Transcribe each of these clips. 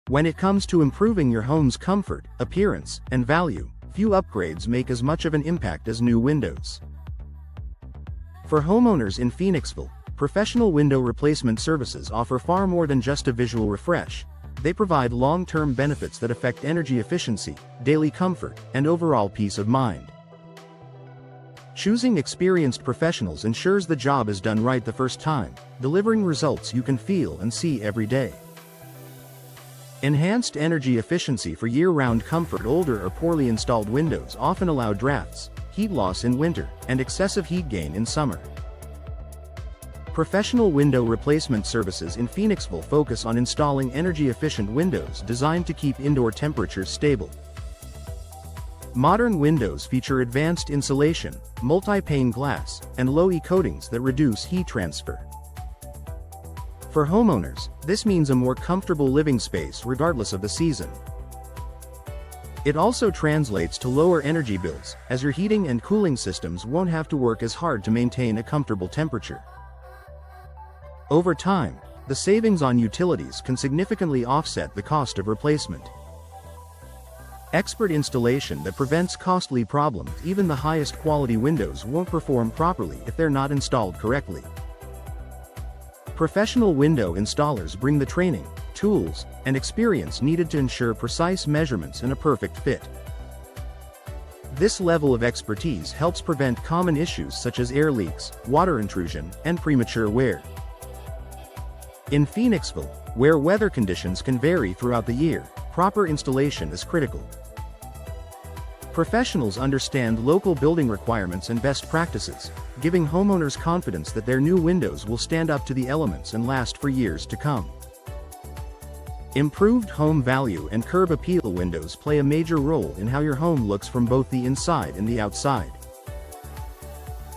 When it comes to improving your home's comfort, appearance, and value, few upgrades make as much of an impact as new windows. For homeowners in Phoenixville, professional window replacement services offer far more than just a visual refresh. They provide long-term benefits that affect energy efficiency, daily comfort, and overall peace of mind. Choosing experienced professionals ensures the job is done right the first time, delivering results you can feel and see every day. Enhanced energy efficiency for year-round comfort. Older or poorly installed windows often allow drafts, heat loss in winter, and excessive heat gain in summer. Professional window replacement services in Phoenixville focus on installing energy-efficient windows designed to keep indoor temperatures stable. Modern windows feature advanced insulation, multi-pane glass, and low-E coatings that reduce heat transfer. For homeowners, this means a more comfortable living space regardless of the season. It also translates to lower energy bills, as your heating and cooling systems won't have to work as hard to maintain a comfortable temperature. Over time, the savings on utilities can significantly offset the cost of replacement. Expert installation that prevents costly problems. Even the highest quality windows won't perform properly if they're not installed correctly. Professional window installers bring the training, tools, and experience needed to ensure precise measurements and a perfect fit. This level of expertise helps prevent common issues such as air leaks, water intrusion, and premature wear. In Phoenixville, where weather conditions can vary throughout the year, proper installation is critical. Professionals understand local building requirements and best practices, giving homeowners confidence that their new windows will stand up to the elements and last for years to come. Improved home value and curb appeal. Windows play a major role in how your home looks from both the inside and the outside.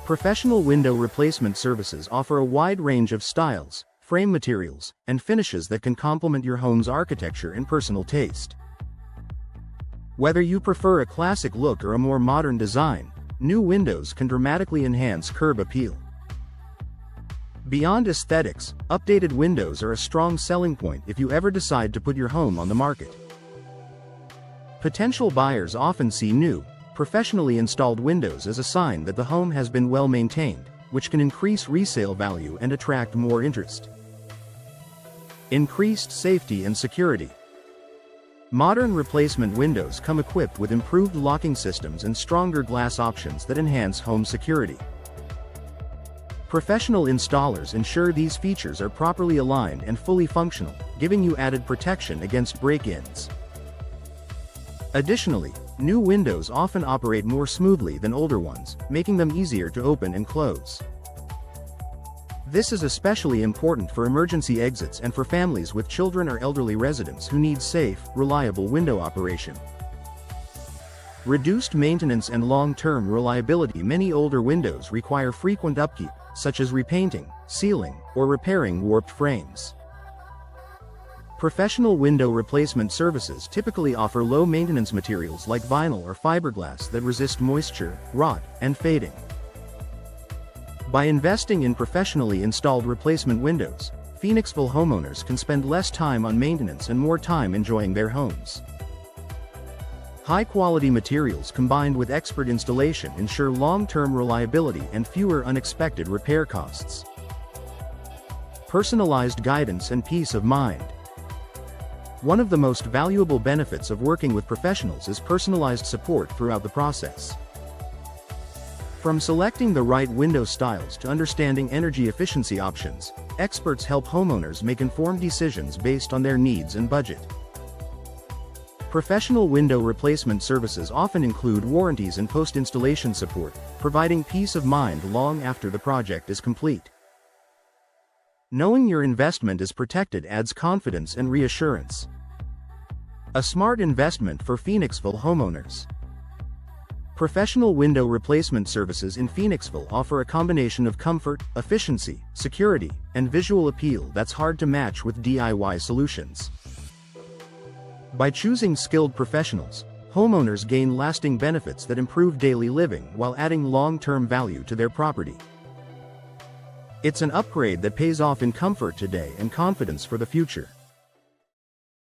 Professional window replacement services offer a wide range of styles, frame materials, and finishes that can complement your home's architecture and personal taste. Whether you prefer a classic look or a more modern design, new windows can dramatically enhance curb appeal. Beyond aesthetics, updated windows are a strong selling point if you ever decide to put your home on the market. Potential buyers often see new, professionally installed windows as a sign that the home has been well maintained, which can increase resale value and attract more interest. Increased safety and security. Modern replacement windows come equipped with improved locking systems and stronger glass options that enhance home security. Professional installers ensure these features are properly aligned and fully functional, giving you added protection against break-ins. Additionally, new windows often operate more smoothly than older ones, making them easier to open and close. This is especially important for emergency exits and for families with children or elderly residents who need safe, reliable window operation. Reduced maintenance and long-term reliability. Many older windows require frequent upkeep, such as repainting, sealing, or repairing warped frames. Professional window replacement services typically offer low-maintenance materials like vinyl or fiberglass that resist moisture, rot, and fading. By investing in professionally installed replacement windows, Phoenixville homeowners can spend less time on maintenance and more time enjoying their homes. High-quality materials combined with expert installation ensure long-term reliability and fewer unexpected repair costs. Personalized guidance and peace of mind. One of the most valuable benefits of working with professionals is personalized support throughout the process. From selecting the right window styles to understanding energy efficiency options, experts help homeowners make informed decisions based on their needs and budget. Professional window replacement services often include warranties and post-installation support, providing peace of mind long after the project is complete. Knowing your investment is protected adds confidence and reassurance. A smart investment for Phoenixville homeowners. Professional window replacement services in Phoenixville offer a combination of comfort, efficiency, security, and visual appeal that's hard to match with DIY solutions. By choosing skilled professionals, homeowners gain lasting benefits that improve daily living while adding long-term value to their property. It's an upgrade that pays off in comfort today and confidence for the future.